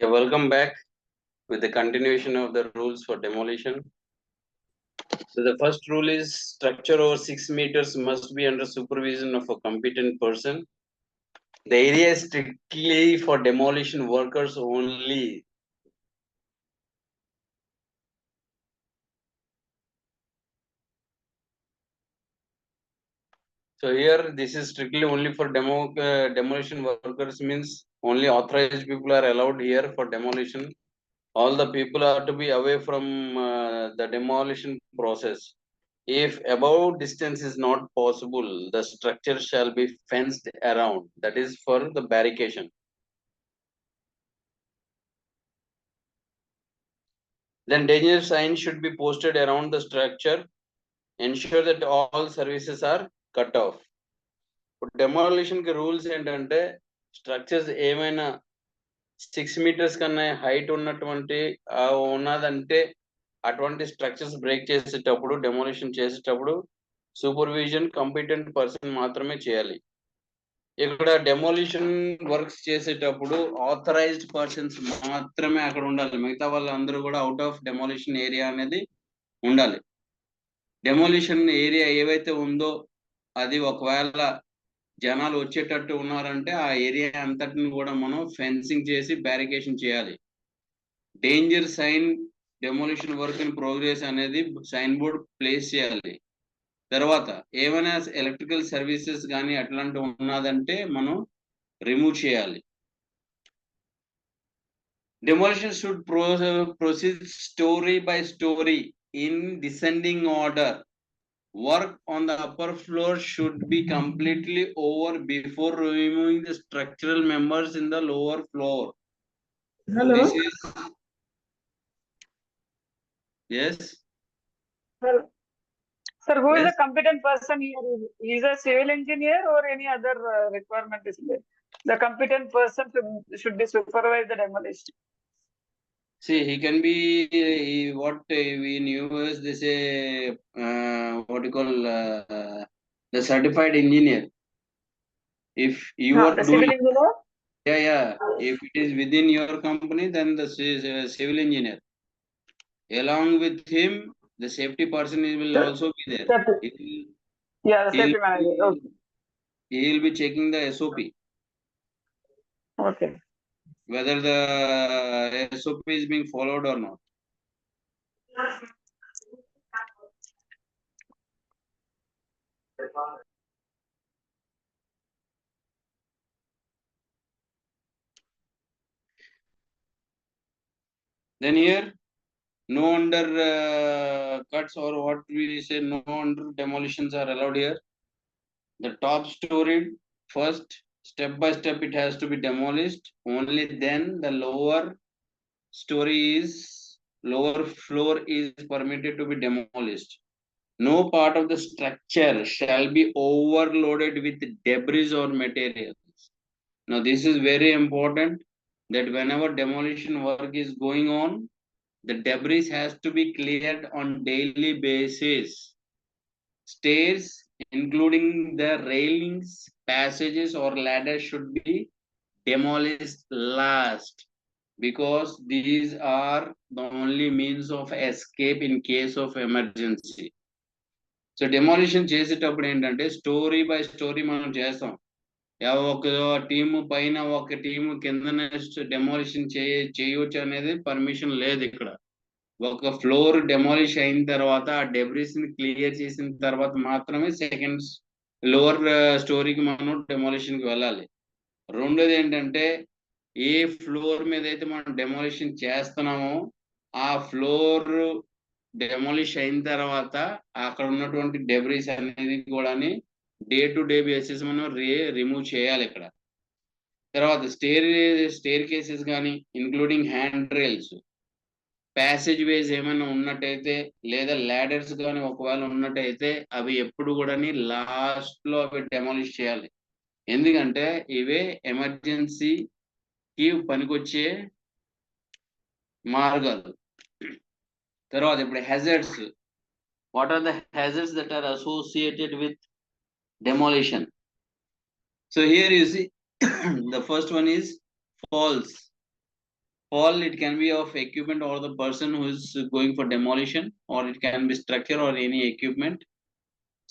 Yeah, welcome back with the continuation of the rules for demolition. So the first rule is structure over 6 meters must be under supervision of a competent person. The area is strictly for demolition workers only. So here this is strictly only for demolition workers, means only authorized people are allowed here for demolition. All the people are to be away from the demolition process. If above distance is not possible, the structure shall be fenced around. That is for the barricade. Then danger signs should be posted around the structure. Ensure that all services are cut off. Demolition rules ఏంటంటే structures ఏమైనా 6 meters కన్నా height ఉన్నదంటే అటువంటి structures break చేసేటప్పుడు demolition చేసేటప్పుడు supervision competent person మాత్రమే చేయాలి. ఇక్కడ డెమోలిషన్ వర్క్స్ చేసేటప్పుడు ఆథరైజ్డ్ పర్సన్స్ మాత్రమే అక్కడ ఉండాలి. మిగతా వాళ్ళందరూ కూడా అవుట్ ఆఫ్ డెమోలిషన్ ఏరియా అనేది ఉండాలి. డెమోలిషన్ ఏరియా ఏవైతే ఉందో అది ఒకవేళ జనాలు వచ్చేటట్టు ఉన్నారంటే ఆ ఏరియా అంతటిని కూడా మనం ఫెన్సింగ్ చేసి బ్యారికేషన్ చేయాలి. Danger sign demolition work in progress అనేది సైన్ బోర్డ్ ప్లేస్ చేయాలి. తర్వాత ఏమైనా ఎలక్ట్రికల్ సర్వీసెస్ కానీ అట్లాంటివి ఉన్నదంటే మనం రిమూవ్ చేయాలి. Demolition should proceed story by story in descending order. Work on the upper floor should be completely over before removing the structural members in the lower floor. Hello. This is yes. Hello. Sir, who is Yes. the competent person here? Is a civil engineer or any other requirement is there? The competent person should be supervise the demolition. See, he can be what in US they say what you call the certified engineer. If you are the doing civil engineer? yeah. If it is within your company, then the civil engineer. Along with him, the safety person will also be there. Yeah, the safety manager. Okay. He will be checking the SOP. Okay. Whether the SOP is being followed or not. Then here, no under cuts or what we say, no under demolitions are allowed here. The top story first, step by step, it has to be demolished. Only then the lower floor is permitted to be demolished. No part of the structure shall be overloaded with debris or materials. Now, this is very important that whenever demolition work is going on, the debris has to be cleared on daily basis. Stairs, including the railings, passages, or ladders, should be demolished last because these are the only means of escape in case of emergency. So demolition చేసేటప్పుడు ఏంటంటే story by story మనం చేస్తాం. ఒక team పైన ఒక team కింద demolition చేయవచ్చు అనేది పర్మిషన్ లేదు ఇక్కడ. ఒక ఫ్లోర్ డెమాలిష్ అయిన తర్వాత ఆ డెబ్రిస్ ని క్లియర్ చేసిన తర్వాత మాత్రమే సెకండ్ లోవర్ స్టోరీకి మనం డెమాలిషన్ కి వెళ్ళాలి. రెండోది ఏంటంటే ఏ ఫ్లోర్ మీద అయితే మనం డెమాలిషన్ చేస్తున్నామో ఆ ఫ్లోర్ డెమాలిష్ అయిన తర్వాత అక్కడ ఉన్నటువంటి డెబ్రిస్ అనేది కూడా డే టు డే బేసిస్ మనం రిమూవ్ చేయాలి ఇక్కడ. తర్వాత స్టేర్ కేసెస్ కానీ ఇంక్లూడింగ్ హ్యాండ్ రైల్స్, ప్యాసేజ్ వేస్ ఏమైనా ఉన్నట్టయితే లేదా లాడర్స్ కానీ ఒకవేళ ఉన్నట్టయితే అవి ఎప్పుడు కూడా లాస్ట్ లో అవి డెమాలిష్ చేయాలి. ఎందుకంటే ఇవే ఎమర్జెన్సీకి పనికొచ్చే మార్గాలు. తర్వాత ఇప్పుడు hazards. What are the hazards that are associated with demolition? So here you see the first one is falls. Fall, it can be of equipment or the person who is going for demolition, or it can be structure or any equipment.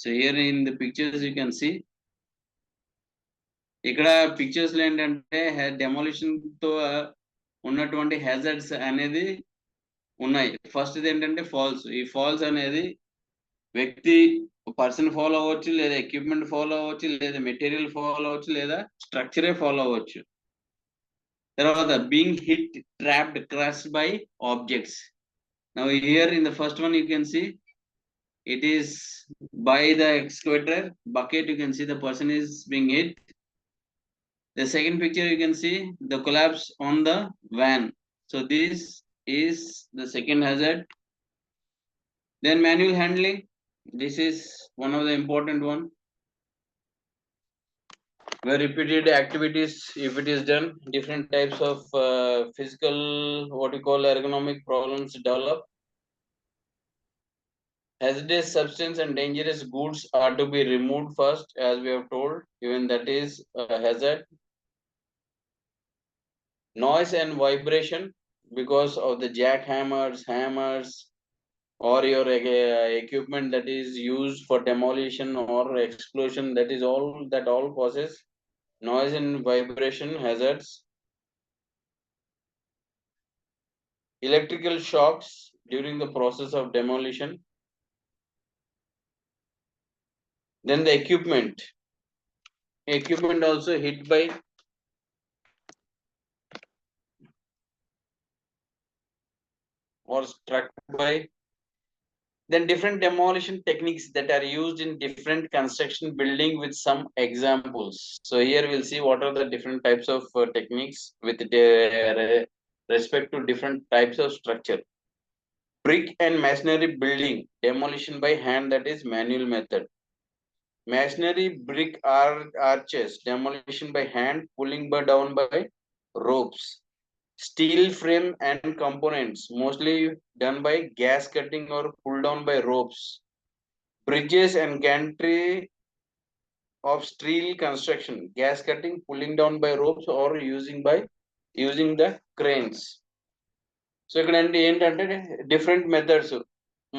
So here in the pictures you can see, ఇక్కడ pictures లో ఏంటంటే demolition తో ఉన్నటువంటి hazards అనేది ఉన్నాయి. First ఏంటంటే falls. ఈ falls అనేది వ్యక్తి పర్సన్ ఫాలో అవ్వచ్చు, లేదా ఎక్విప్మెంట్ ఫాలో అవ్వచ్చు, లేదా మెటీరియల్ ఫాలో అవ్వచ్చు, లేదా స్ట్రక్చరే ఫాలో అవ్వచ్చు. తర్వాత being hit, trapped, crushed by objects. Now here in the first one you can see it is by the excavator bucket. You can see the person is being hit. The second picture you can see the collapse on the van. So this is the second hazard. Then manual handling, this is one of the important one, where repeated activities, if it is done, different types of physical, what we call ergonomic problems develop. Hazardous substance and dangerous goods are to be removed first, as we have told, even that is a hazard. Noise and vibration because of the jackhammers, hammers, or your equipment that is used for demolition or explosion, that is all causes noise and vibration hazards. Electrical shocks during the process of demolition. Then the equipment also hit by or struck by. Then different demolition techniques that are used in different construction building with some examples. So here we'll see what are the different types of techniques with respect to different types of structure. Brick and masonry building demolition by hand, that is manual method. Masonry brick arches demolition by hand, pulling down by ropes. Steel frame and components mostly done by gas cutting or pull down by ropes. Bridges and gantry of steel construction, gas cutting, pulling down by ropes, or using the cranes. So ఇక్కడ ఏంటంటే different methods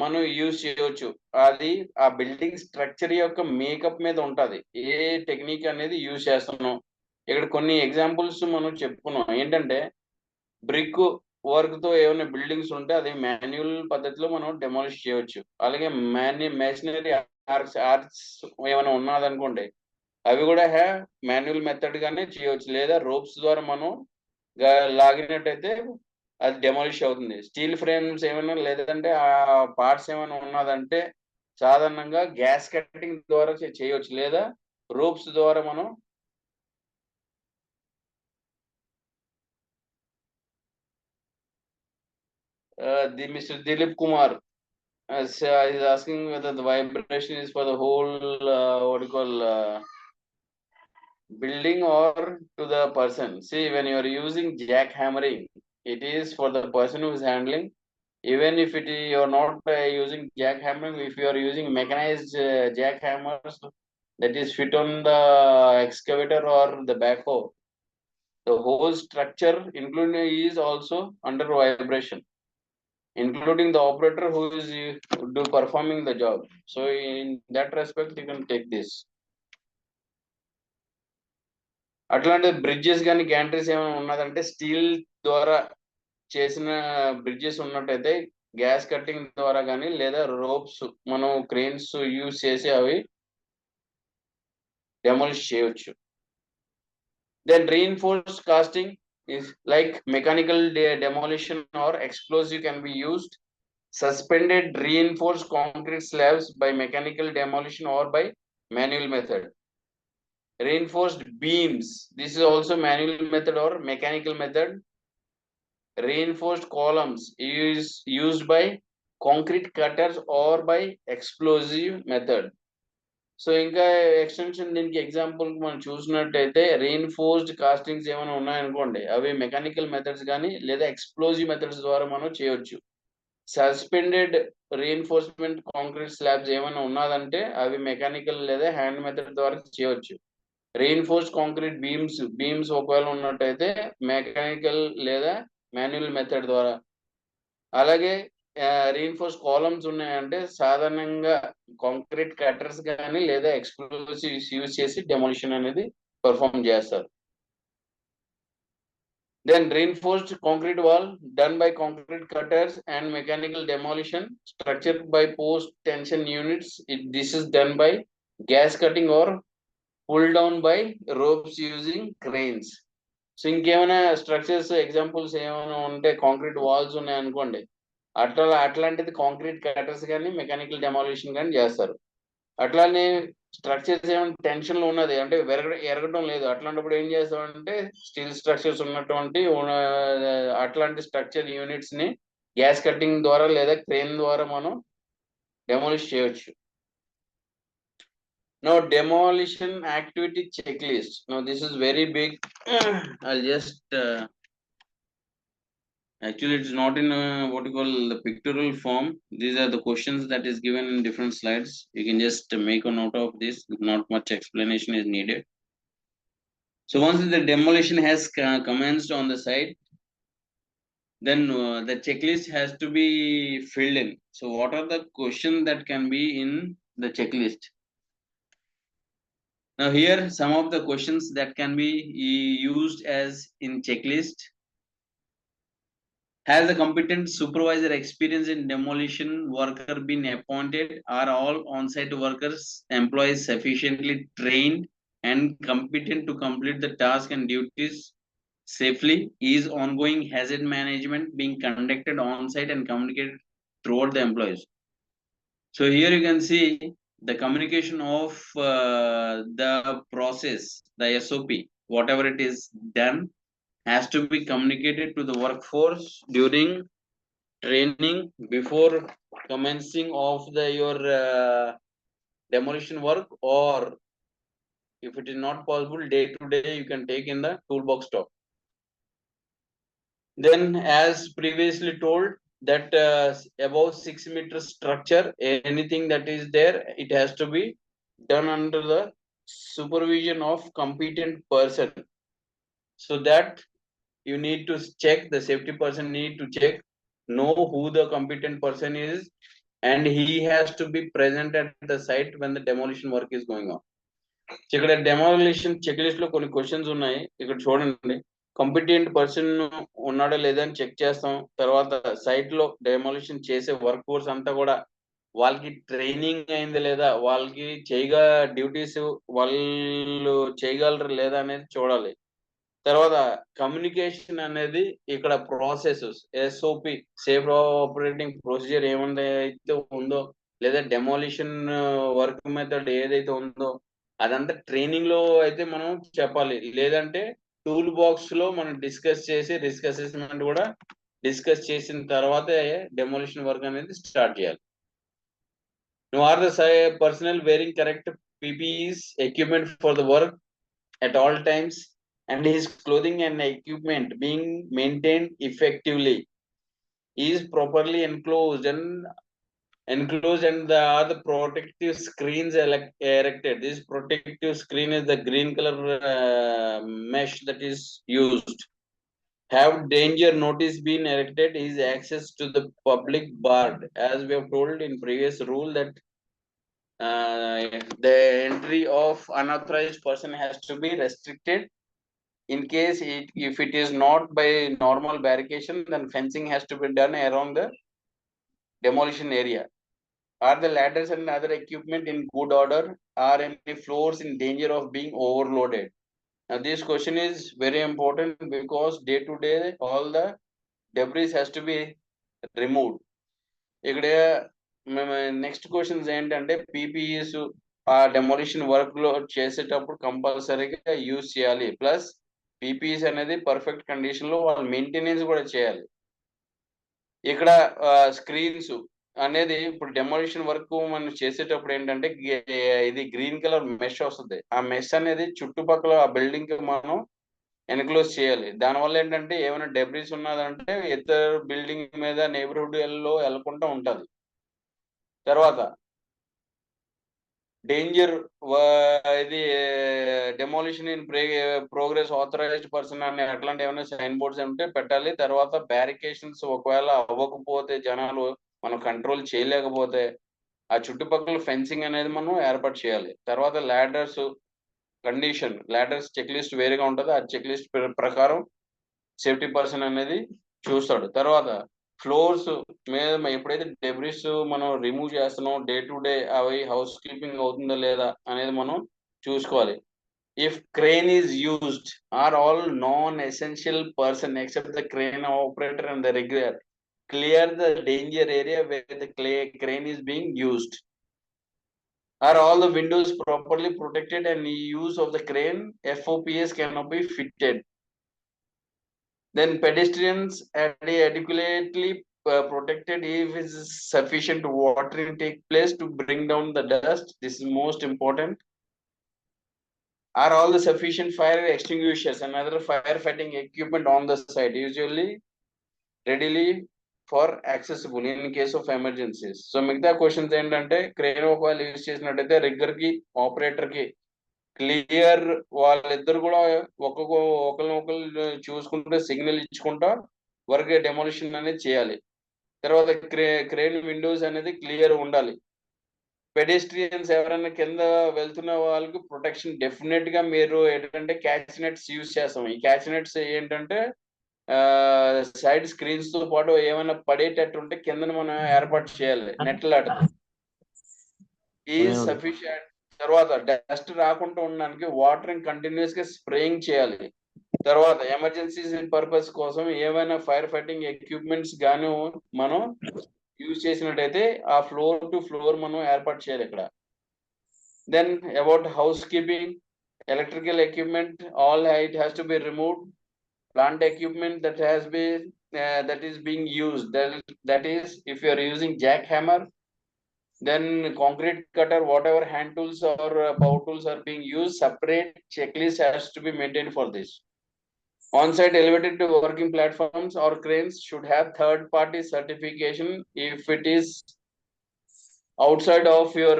మనం use చేయవచ్చు. అది ఆ building structure యొక్క makeup మీద ఉంటది, ఏ technique అనేది యూజ్ చేస్తున్నాం. ఇక్కడ కొన్ని ఎగ్జాంపుల్స్ మనం చెప్పుకున్నాం. ఏంటంటే బ్రిక్ వర్క్ తో ఏమైనా బిల్డింగ్స్ ఉంటే అది మాన్యువల్ పద్ధతిలో మనం డెమాలిష్ చేయవచ్చు. అలాగే మెషినరీ ఆర్ట్స్ ఏమైనా ఉన్నదనుకోండి, అవి కూడా మాన్యువల్ మెథడ్ గానే చేయవచ్చు, లేదా రోప్స్ ద్వారా మనం లాగినట్టయితే అది డెమాలిష్ అవుతుంది. స్టీల్ ఫ్రేమ్స్ ఏమైనా లేదంటే ఆ పార్ట్స్ ఏమైనా ఉన్నదంటే సాధారణంగా గ్యాస్ కటింగ్ ద్వారా చేయవచ్చు, లేదా రోప్స్ ద్వారా మనం Mr. Dilip Kumar is asking whether the vibration is for the whole what you call building or to the person. See, when you are using jackhammering, it is for the person who is handling. Even if you are not using jackhammering, if you are using mechanized jackhammers that is fit on the excavator or the backhoe, the whole structure including is also under vibration, including the operator who is performing the job. So in that respect you can take this. అట్లాంటి bridges కానీ గ్యాంట్రీస్ ఏమైనా ఉన్నదంటే steel ద్వారా చేసిన bridges ఉన్నట్టయితే gas cutting ద్వారా కానీ లేదా రోప్స్ మనం క్రేన్స్ యూజ్ చేసి అవి డెమాలిష్ చేయవచ్చు. Then reinforced casting is like mechanical demolition or explosive can be used. Suspended reinforced concrete slabs by mechanical demolition or by manual method. Reinforced beams, this is also manual method or mechanical method. Reinforced columns is used by concrete cutters or by explosive method. So ఇంకా extension దీనికి example మనం చూసినట్టయితే reinforced castings ఏమైనా ఉన్నాయనుకోండి, అవి mechanical methods కానీ లేదా explosive methods ద్వారా మనం చేయొచ్చు. సస్పెండెడ్ రెయిన్ఫోర్స్మెంట్ కాంక్రీట్ స్లాబ్స్ ఏమైనా ఉన్నదంటే అవి మెకానికల్ లేదా హ్యాండ్ మెథడ్ ద్వారా చేయొచ్చు. రెయిన్ఫోర్స్డ్ కాంక్రీట్ బీమ్స్ ఒకవేళ ఉన్నట్టయితే మెకానికల్ లేదా మాన్యువల్ మెథడ్ ద్వారా. అలాగే రీఇన్ఫోర్స్ కాలమ్స్ ఉన్నాయంటే సాధారణంగా కాంక్రీట్ కట్టర్స్ కానీ లేదా ఎక్స్ప్లోసివ్స్ యూజ్ చేసి డెమోలిషన్ అనేది పర్ఫామ్ చేస్తారు. Then reinforced concrete wall done by concrete cutters and mechanical demolition structured by post tension units. This is done by gas cutting or pull down by ropes using cranes. So ఇంకేమైనా structures examples ఏమైనా ఉంటే concrete walls ఉన్నాయి అనుకోండి, అట్లాంటిది concrete cutters కానీ mechanical demolition కానీ చేస్తారు. అట్లానే స్ట్రక్చర్స్ ఏమైనా టెన్షన్ లో ఉన్నది అంటే ఎరగడం లేదు, అట్లాంటప్పుడు ఏం చేస్తామంటే స్టీల్ స్ట్రక్చర్స్ ఉన్నటువంటి అట్లాంటి స్ట్రక్చర్ యూనిట్స్ ని గ్యాస్ కట్టింగ్ ద్వారా లేదా క్రేన్ ద్వారా మనం డెమాలిష్ చేయొచ్చు. Now demolition activity checklist. Now this is very big. I'll just actually it's not in what you call the pictorial form. These are the questions that is given in different slides. You can just make a note of this. Not much explanation is needed. So once the demolition has commenced on the site, then the checklist has to be filled in. So what are the questions that can be in the checklist? Now here some of the questions that can be used as in checklist. Has the competent supervisor experience in demolition worker been appointed? Are all on-site workers employees sufficiently trained and competent to complete the task and duties safely? Is ongoing hazard management being conducted on-site and communicated throughout the employees? So here you can see the communication of the process, the SOP, whatever it is done has to be communicated to the workforce during training before commencing of your demolition work, or if it is not possible day to day you can take in the toolbox top. Then as previously told that above 6 meter structure, anything that is there, it has to be done under the supervision of competent person, so that you need to check, the safety person need to check, know who the competent person is, and he has to be present at the site when the demolition work is going on. ఇక్కడ demolition check list లో కొన్ని questions ఉన్నాయి, ఇక్కడ చూడండి. Competent person ఉన్నాడా లేదా అని check చేస్తాం. తర్వాత సైట్ లో డెమాలిషన్ చేసే వర్క్ ఫోర్స్ అంతా కూడా వాళ్ళకి ట్రైనింగ్ అయింది లేదా, వాళ్ళకి చేయగా డ్యూటీస్ వాళ్ళు చేయగలరు లేదా అనేది చూడాలి. తర్వాత కమ్యూనికేషన్ అనేది ఇక్కడ processes SOP, safe operating procedure ఏమైతే ఉందో, లేదా డెమాలిషన్ వర్క్ మెథడ్ ఏదైతే ఉందో అదంతా ట్రైనింగ్ లో అయితే మనం చెప్పాలి, లేదంటే టూల్ బాక్స్ లో మనం డిస్కస్ చేసి రిస్క్ అసెస్మెంట్ కూడా డిస్కస్ చేసిన తర్వాతే డెమాలిషన్ వర్క్ అనేది స్టార్ట్ చేయాలి. Now are the personnel wearing correct PPEs, equipment for the work at all times, and his clothing and equipment being maintained effectively? Is properly enclosed and are the protective screens erected? This protective screen is the green color mesh that is used. Have danger notice been erected? Is access to the public barred? As we have told in previous rule that the entry of unauthorized person has to be restricted. In case if it is not by normal barricade, then fencing has to be done around the demolition area. Are the ladders and other equipment in good order? Are any floors in danger of being overloaded? Now this question is very important because day to day all the debris has to be removed. ఇక్కడ next questions ఏంటంటే PPEs ఆ demolition work లో చేసేటప్పుడు కంపల్సరీగా use చేయాలి. Plus PPEs అనేది perfect condition లో వాళ్ళు మెయింటెనెన్స్ కూడా చేయాలి. ఇక్కడ స్క్రీన్స్ అనేది ఇప్పుడు డెమోలిషన్ వర్క్ మనం చేసేటప్పుడు ఏంటంటే ఇది గ్రీన్ కలర్ మెష్ వస్తుంది. ఆ మెష్ అనేది చుట్టుపక్కల ఆ బిల్డింగ్ కి మనం ఎన్క్లోజ్ చేయాలి. దానివల్ల ఏంటంటే ఏమైనా డెబ్రిస్ ఉన్నదంటే ఇతర బిల్డింగ్ మీద నైబర్హుడ్ లో వెళ్ళకుండా ఉంటది. తర్వాత డేంజర్ ఇది demolition in progress authorised person అనే అట్లాంటి ఏమైనా సైన్ బోర్డ్స్ ఉంటే పెట్టాలి. తర్వాత బ్యారికేషన్స్ ఒకవేళ అవ్వకపోతే, జనాలు మనం కంట్రోల్ చేయలేకపోతే ఆ చుట్టుపక్కల ఫెన్సింగ్ అనేది మనం ఏర్పాటు చేయాలి. తర్వాత ladders condition, ladders check list వేరేగా ఉంటుంది. ఆ చెక్ లిస్ట్ ప్రకారం సేఫ్టీ పర్సన్ అనేది చూస్తాడు. తర్వాత ఫ్లోర్స్ మీద ఎప్పుడైతే డెబ్రిస్ మనం రిమూవ్ చేస్తున్నాం, డే టు డే అవి హౌస్ కీపింగ్ అవుతుందా లేదా అనేది మనం చూసుకోవాలి. If crane is used, are all non essential person except the crane operator and the regular clear the danger area where the crane is being used. Are all the windows properly protected and use of the crane FOPS cannot be fitted. Then pedestrians are adequately protected if is sufficient watering take place to bring down the dust. This is most important. Are all the sufficient fire extinguishers and other firefighting equipment on the site, usually readily for accessible in case of emergencies? So మిగతా questions ఏంటంటే, crane ఒకవేళ use చేసినట్టయితే rigger కి operator కి clear, వాళ్ళిద్దరు కూడా ఒకరినొకరు చూసుకుంటూ సిగ్నల్ ఇచ్చుకుంటా వర్క్ డెమోలిషన్ అనేది చేయాలి. తర్వాత క్రేన్ విండోస్ అనేది క్లియర్ ఉండాలి. పెడెస్ట్రియన్స్ ఎవరైనా కింద వెళ్తున్న వాళ్ళకి ప్రొటెక్షన్ డెఫినెట్ గా మీరు ఏంటంటే క్యాచ్ నెట్స్ యూజ్ చేస్తాం. ఈ క్యాచ్ నెట్స్ ఏంటంటే సైడ్ స్క్రీన్స్ తో పాటు ఏమైనా పడేటట్టు ఉంటే కింద మనం ఏర్పాటు చేయాలి నెట్లాట ఈ సఫిషియంట్. తర్వాత డస్ట్ రాకుండా ఉండడానికి వాటరింగ్ కంటిన్యూస్ గా స్ప్రేయింగ్ చేయాలి. తర్వాత ఎమర్జెన్సీస్ పర్పస్ కోసం ఏమైనా ఫైర్ ఫైటింగ్ ఎక్విప్మెంట్స్ గాను మనం యూజ్ చేసినట్టయితే ఆ ఫ్లోర్ టు ఫ్లోర్ మనం ఏర్పాటు చేయాలి ఇక్కడ. Then about housekeeping, electrical equipment all it has to be removed. Plant equipment that has been that is being used, that is if you are using jackhammer, then concrete cutter, whatever hand tools or power tools are being used, separate checklist has to be maintained for this. On-site elevated to working platforms or cranes should have third-party certification. If it is outside of your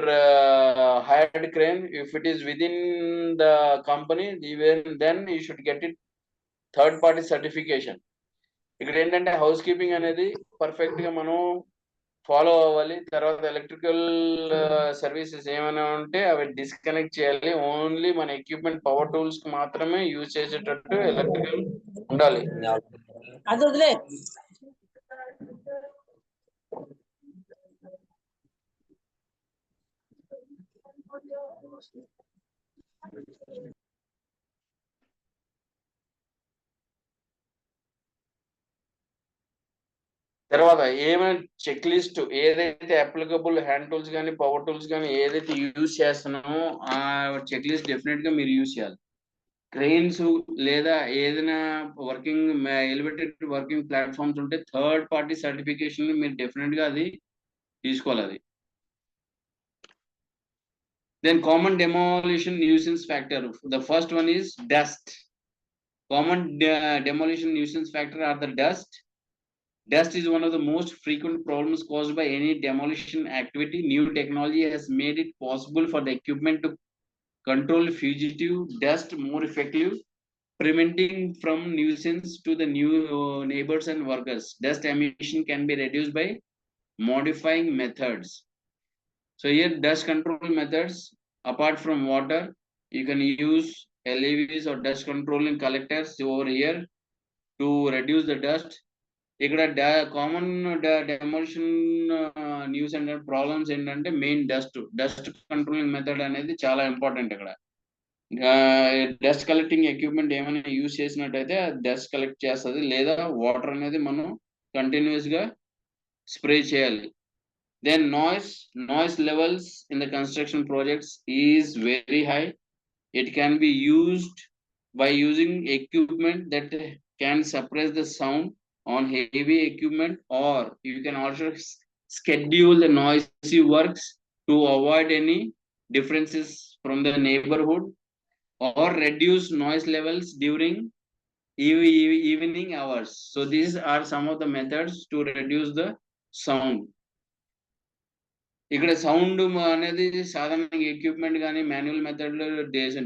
hired crane, if it is within the company, even then you should get it third party certification. ఇక్కడ ఏంటంటే house keeping అనేది perfect గా మనం follow అవ్వాలి. తర్వాత electrical services ఏమైనా ఉంటే అవి డిస్కనెక్ట్ చేయాలి. ఓన్లీ మన ఎక్విప్మెంట్ పవర్ టూల్స్ కి మాత్రమే యూజ్ చేసేటట్టు ఎలక్ట్రికల్ ఉండాలి. తర్వాత ఏమైనా చెక్ లిస్ట్ ఏదైతే అప్లికబుల్ హ్యాండ్ టూల్స్ కానీ పవర్ టూల్స్ కానీ ఏదైతే యూజ్ చేస్తున్నామో ఆ చెక్ లిస్ట్ డెఫినెట్ గా మీరు యూజ్ చేయాలి. క్రెయిన్స్ లేదా ఏదైనా వర్కింగ్ ఎలివేటెడ్ వర్కింగ్ ప్లాట్ఫామ్స్ ఉంటే థర్డ్ పార్టీ సర్టిఫికేషన్ మీరు డెఫినెట్ గా అది తీసుకోవాలి. అది then common demolition nuisance factor. The first one is dust. Common demolition nuisance factor are the dust. Dust is one of the most frequent problems caused by any demolition activity. New technology has made it possible for the equipment to control fugitive dust more effectively, preventing from nuisance to the new neighbors and workers. Dust emission can be reduced by modifying methods. So here dust control methods, apart from water, you can use LEVs or dust controlling collectors over here to reduce the dust. ఇక్కడ common demolition nuisance problems ఏంటంటే main dust controlling method అనేది చాలా important. ఇక్కడ dust collecting equipment ఏమైనా use చేసినట్టయితే dust collect చేస్తుంది, లేదా water అనేది మనం కంటిన్యూస్ గా స్ప్రే చేయాలి. Then noise levels in the construction projects is very high. It can be used by using equipment that can suppress the sound on heavy equipment, or you can also schedule the noisy works to avoid any differences from the neighborhood, or reduce noise levels during evening hours. So these are some of the methods to reduce the sound. ఇక్కడ sound అనేది సాధారణంగా equipment కానీ manual method లో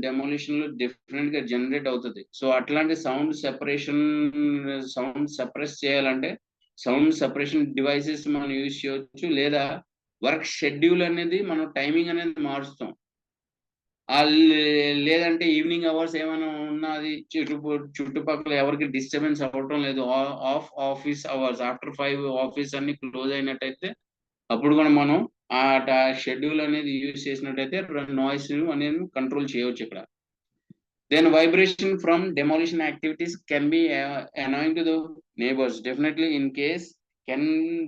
demolition లో different గా generate అవుతుంది. So అట్లాంటి sound suppress చేయాలంటే సౌండ్ సపరేషన్ డివైసెస్ మనం యూజ్ చేయొచ్చు, లేదా వర్క్ షెడ్యూల్ అనేది మనం టైమింగ్ అనేది మారుస్తాం. లేదంటే ఈవినింగ్ అవర్స్ ఏమైనా ఉన్నది చుట్టుపక్కల ఎవరికి డిస్టర్బెన్స్ అవ్వటం లేదు, of office hours after 5 office అన్ని క్లోజ్ అయినట్టయితే అప్పుడు కూడా మనం ఆ షెడ్యూల్ అనేది యూజ్ చేసినట్టయితే నాయిస్ అనేది కంట్రోల్ చేయవచ్చు ఇక్కడ. Then vibration from demolition activities can be annoying to the neighbors. Definitely in case can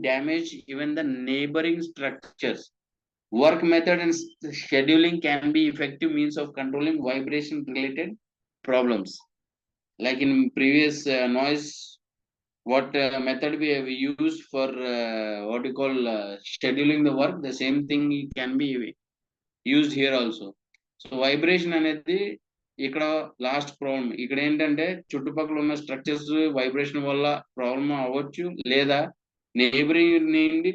damage even the neighboring structures. Work method and scheduling can be effective means of controlling vibration related problems. Like in previous noise, what method we have used for what we call scheduling the work, the same thing can be used here also. So vibration అనేది ఇక్కడ last problem. ఇక్కడ ఏంటంటే చుట్టుపక్కల ఉన్న structures vibration వల్ల problem అవ్వచ్చు, లేదా neighbouring నుండి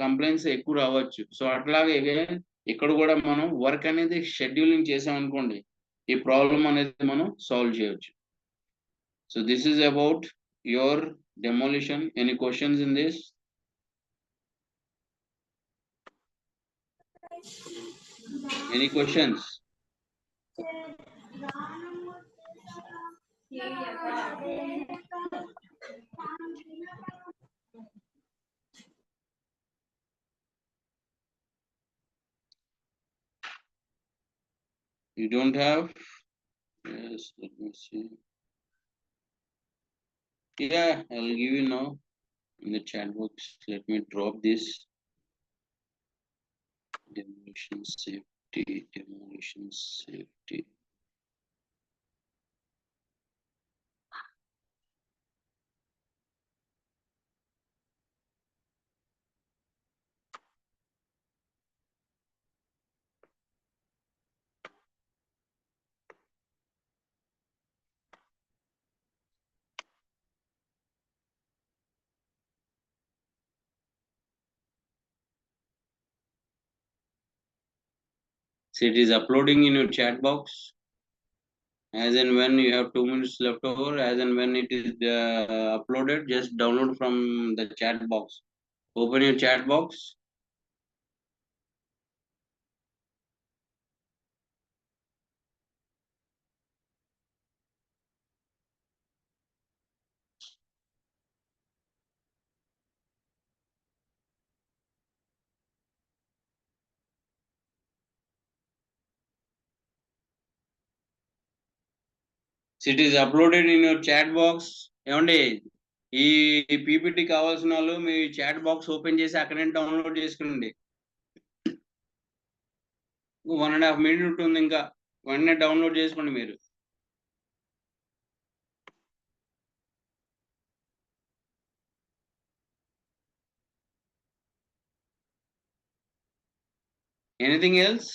కంప్లైంట్స్ ఎక్కువ రావచ్చు. సో అట్లాగే ఇక్కడ కూడా మనం వర్క్ అనేది షెడ్యూలింగ్ చేసాం అనుకోండి, ఈ ప్రాబ్లం అనేది మనం సాల్వ్ చేయొచ్చు. So this is about your demolition. Any questions in this? Any questions? You don't have? Yes, let me see. Yeah, I'll give you now in the chat box. Let me drop this. Demolition safety, demolition safety. So it is uploading in your chat box. As and when you have 2 minutes left over, as and when it is uploaded, just download from the chat box. Open your chat box. It is uploaded in your chat box. ఏమండి ఈ PPT కావాల్సిన వాళ్ళు మీ chat box open చేసి అక్కడే download చేసుకోండి. 1.5 minute ఉంటుంది, ఇంకా వెంటనే డౌన్లోడ్ చేసుకోండి మీరు. Anything else?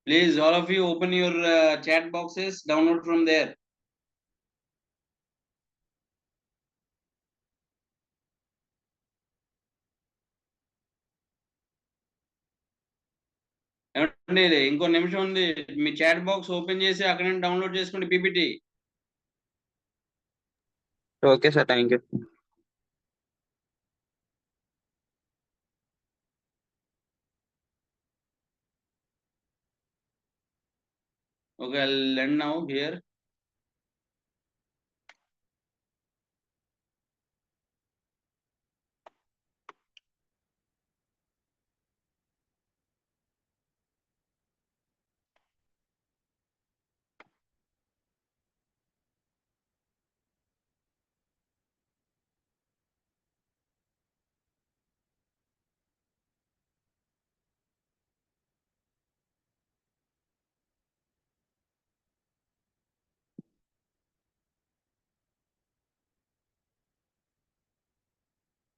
Please, all of you open your chat boxes, download from there. ఏమండి ఇంకో నిమిషం ఉంది, మీ చాట్ బాక్స్ ఓపెన్ చేసి అక్కడే డౌన్లోడ్ చేసుకోండి PPT. Okay sir, thank you. Okay, I'll end now here.